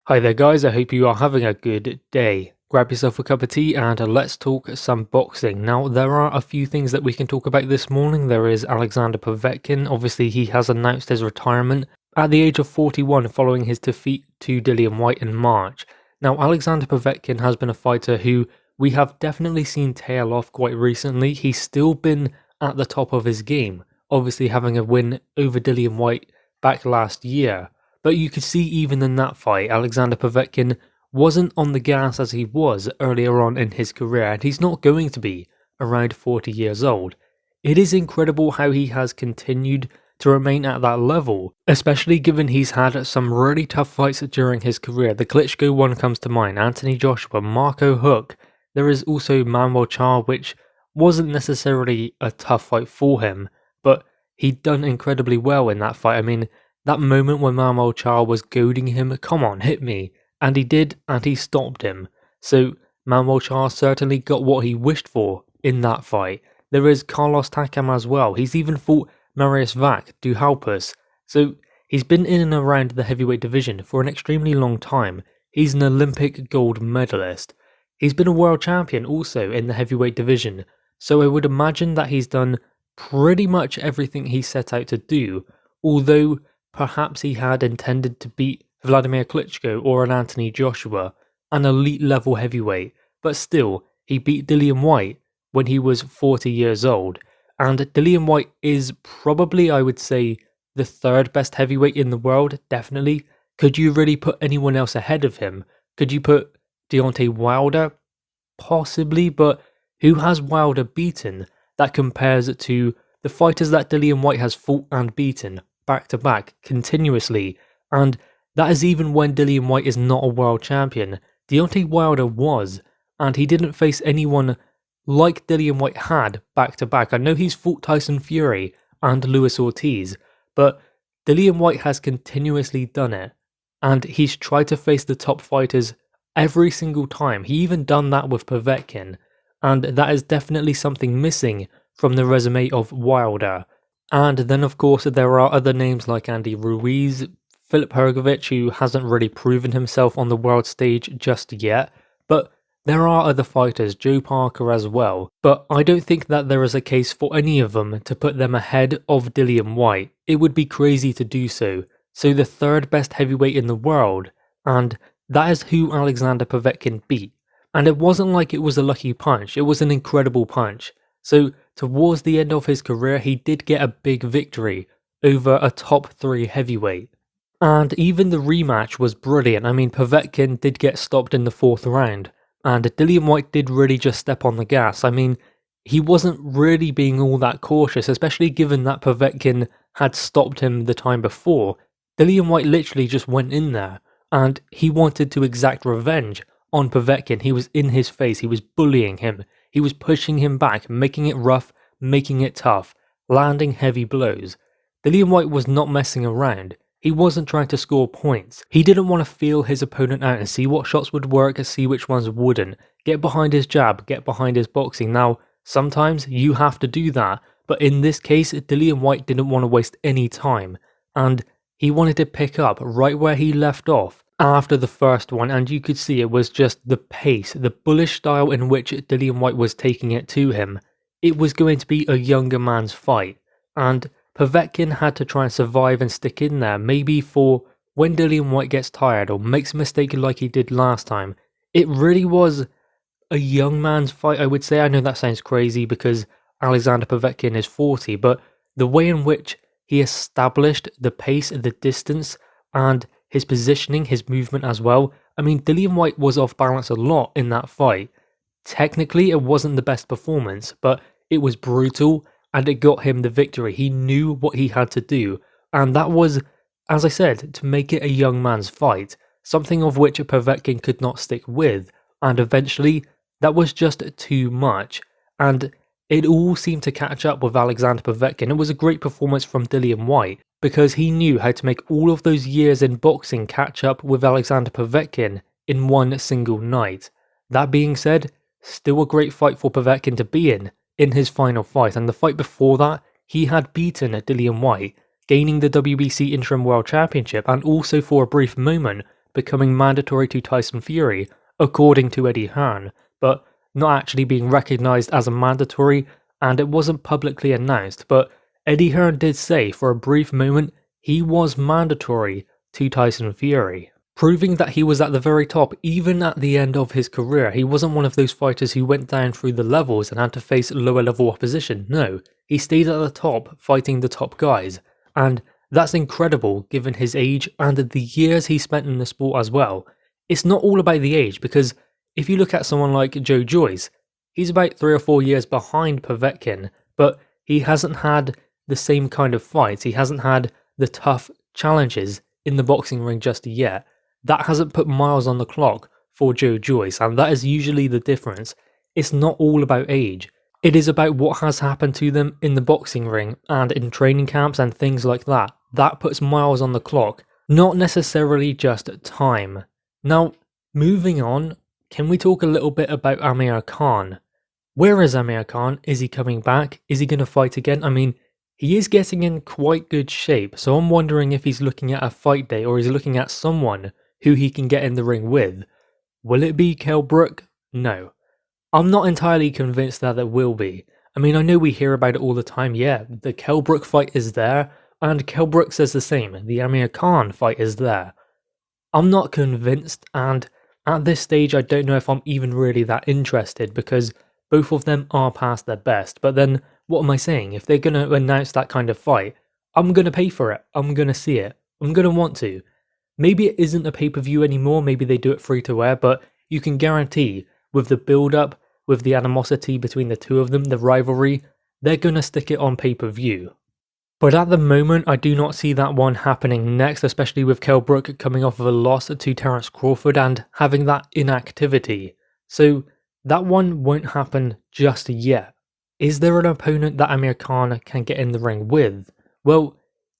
Hi there guys, I hope you are having a good day. Grab yourself a cup of tea and let's talk some boxing. Now there are a few things that we can talk about this morning. There is Alexander Povetkin. Obviously he has announced his retirement at the age of 41 following his defeat to Dillian Whyte in March. Now Alexander Povetkin has been a fighter who we have definitely seen tail off quite recently. He's still been at the top of his game, obviously having a win over Dillian Whyte back last year. But you could see even in that fight, Alexander Povetkin wasn't on the gas as he was earlier on in his career, and he's not going to be around 40 years old. It is incredible how he has continued to remain at that level, especially given he's had some really tough fights during his career. The Klitschko one comes to mind, Anthony Joshua, Marco Huck. There is also Manuel Charr, which wasn't necessarily a tough fight for him, but he'd done incredibly well in that fight. I mean, that moment when Manuel Charr was goading him, come on, hit me. And he did, and he stopped him. So Manuel Charr certainly got what he wished for in that fight. There is Carlos Takam as well. He's even fought Marius Vac, Duhalpus. So he's been in and around the heavyweight division for an extremely long time. He's an Olympic gold medalist. He's been a world champion also in the heavyweight division. So I would imagine that he's done pretty much everything he set out to do, although perhaps he had intended to beat Vladimir Klitschko or an Anthony Joshua, an elite level heavyweight, but still, he beat Dillian Whyte when he was 40 years old, and Dillian Whyte is probably, I would say, the third best heavyweight in the world, definitely. Could you really put anyone else ahead of him? Could you put Deontay Wilder? Possibly, but who has Wilder beaten that compares to the fighters that Dillian Whyte has fought and beaten back to back continuously? And that is even when Dillian Whyte is not a world champion. Deontay Wilder was, and he didn't face anyone like Dillian Whyte had back to back. I know he's fought Tyson Fury and Luis Ortiz, but Dillian Whyte has continuously done it, and he's tried to face the top fighters every single time. He even done that with Povetkin, and that is definitely something missing from the resume of Wilder. And then of course there are other names like Andy Ruiz, Filip Hrgovic, who hasn't really proven himself on the world stage just yet, but there are other fighters, Joe Parker as well, but I don't think that there is a case for any of them to put them ahead of Dillian Whyte. It would be crazy to do so. So the third best heavyweight in the world, and that is who Alexander Povetkin beat. And it wasn't like it was a lucky punch, it was an incredible punch. So towards the end of his career, he did get a big victory over a top 3 heavyweight. And even the rematch was brilliant. I mean, Povetkin did get stopped in the 4th round, and Dillian Whyte did really just step on the gas. I mean, he wasn't really being all that cautious, especially given that Povetkin had stopped him the time before. Dillian Whyte literally just went in there, and he wanted to exact revenge on Povetkin. He was in his face, he was bullying him, he was pushing him back, making it rough, making it tough, landing heavy blows. Dillian Whyte was not messing around. He wasn't trying to score points. He didn't want to feel his opponent out and see what shots would work and see which ones wouldn't. Get behind his jab, get behind his boxing. Now, sometimes you have to do that, but in this case, Dillian Whyte didn't want to waste any time, and he wanted to pick up right where he left off after the first one, and you could see it was just the pace, the bullish style in which Dillian Whyte was taking it to him. It was going to be a younger man's fight, and Povetkin had to try and survive and stick in there, maybe for when Dillian Whyte gets tired or makes a mistake like he did last time. It really was a young man's fight, I would say. I know that sounds crazy because Alexander Povetkin is 40, but the way in which he established the pace, the distance, and his positioning, his movement as well. I mean, Dillian Whyte was off balance a lot in that fight. Technically, it wasn't the best performance, but it was brutal, and it got him the victory. He knew what he had to do, and that was, as I said, to make it a young man's fight, something of which Povetkin could not stick with, and eventually, that was just too much, and it all seemed to catch up with Alexander Povetkin. It was a great performance from Dillian Whyte, because he knew how to make all of those years in boxing catch up with Alexander Povetkin in one single night. That being said, still a great fight for Povetkin to be in his final fight, and the fight before that, he had beaten Dillian Whyte, gaining the WBC Interim World Championship, and also for a brief moment, becoming mandatory to Tyson Fury, according to Eddie Hearn, but not actually being recognised as a mandatory, and it wasn't publicly announced, but Eddie Hearn did say for a brief moment he was mandatory to Tyson Fury, proving that he was at the very top even at the end of his career. He wasn't one of those fighters who went down through the levels and had to face lower level opposition. No, he stayed at the top fighting the top guys, and that's incredible given his age and the years he spent in the sport as well. It's not all about the age, because if you look at someone like Joe Joyce, he's about 3 or 4 years behind Povetkin, but he hasn't had the same kind of fights. He hasn't had the tough challenges in the boxing ring just yet. That hasn't put miles on the clock for Joe Joyce, and that is usually the difference. It's not all about age. It is about what has happened to them in the boxing ring and in training camps and things like that. That puts miles on the clock, not necessarily just time. Now, moving on, can we talk a little bit about Amir Khan? Where is Amir Khan? Is he coming back? Is he going to fight again? I mean, he is getting in quite good shape, so I'm wondering if he's looking at a fight day or he's looking at someone who he can get in the ring with. Will it be Kell Brook? No. I'm not entirely convinced that it will be. I mean, I know we hear about it all the time. Yeah, the Kell Brook fight is there, and Kell Brook says the same. The Amir Khan fight is there. I'm not convinced, and at this stage I don't know if I'm even really that interested, because both of them are past their best. But then, what am I saying? If they're going to announce that kind of fight, I'm going to pay for it. I'm going to see it. I'm going to want to. Maybe it isn't a pay-per-view anymore, maybe they do it free to air, but you can guarantee with the build-up, with the animosity between the two of them, the rivalry, they're going to stick it on pay-per-view. But at the moment, I do not see that one happening next, especially with Kell Brook coming off of a loss to Terence Crawford and having that inactivity. So that one won't happen just yet. Is there an opponent that Amir Khan can get in the ring with? Well,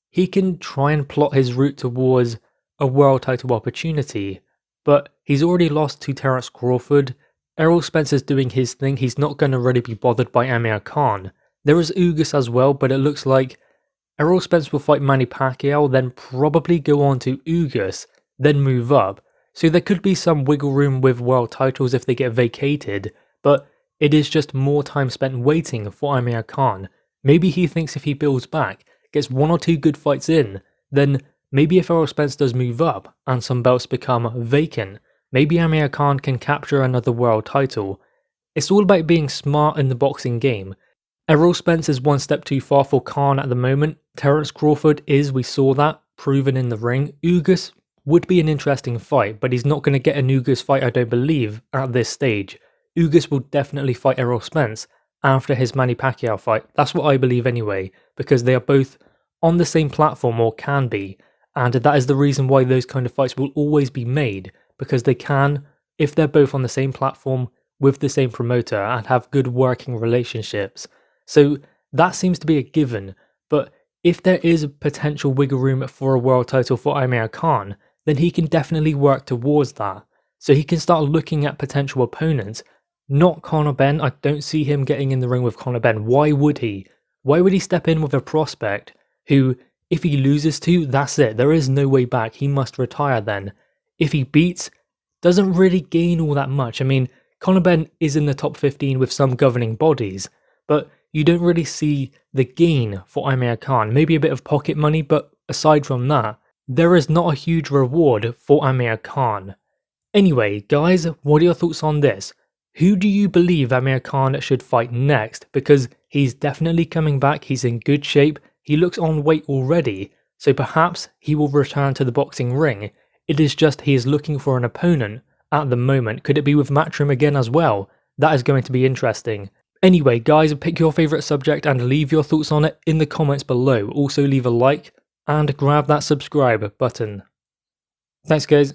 he can try and plot his route towards a world title opportunity, but he's already lost to Terence Crawford. Errol Spence is doing his thing. He's not going to really be bothered by Amir Khan. There is Ugas as well, but it looks like Errol Spence will fight Manny Pacquiao, then probably go on to Ugas, then move up. So there could be some wiggle room with world titles if they get vacated, but it is just more time spent waiting for Amir Khan. Maybe he thinks if he builds back, gets 1 or 2 good fights in, then maybe if Errol Spence does move up and some belts become vacant, maybe Amir Khan can capture another world title. It's all about being smart in the boxing game. Errol Spence is one step too far for Khan at the moment. Terence Crawford is, we saw that, proven in the ring. Ugas would be an interesting fight, but he's not going to get an Ugas fight, I don't believe, at this stage. Ugas will definitely fight Errol Spence after his Manny Pacquiao fight. That's what I believe anyway, because they are both on the same platform, or can be, and that is the reason why those kind of fights will always be made, because they can, if they're both on the same platform, with the same promoter, and have good working relationships. So that seems to be a given, but if there is potential wiggle room for a world title for Amir Khan, then he can definitely work towards that. So he can start looking at potential opponents. Not Conor Benn. I don't see him getting in the ring with Conor Benn. Why would he? Why would he step in with a prospect who, if he loses to, that's it. There is no way back. He must retire then. If he beats, doesn't really gain all that much. I mean, Conor Benn is in the top 15 with some governing bodies, but you don't really see the gain for Amir Khan. Maybe a bit of pocket money, but aside from that, there is not a huge reward for Amir Khan. Anyway, guys, what are your thoughts on this? Who do you believe Amir Khan should fight next? Because he's definitely coming back, he's in good shape, he looks on weight already, so perhaps he will return to the boxing ring. It is just he is looking for an opponent at the moment. Could it be with Matchroom again as well? That is going to be interesting. Anyway, guys, pick your favourite subject and leave your thoughts on it in the comments below. Also leave a like and grab that subscribe button. Thanks, guys.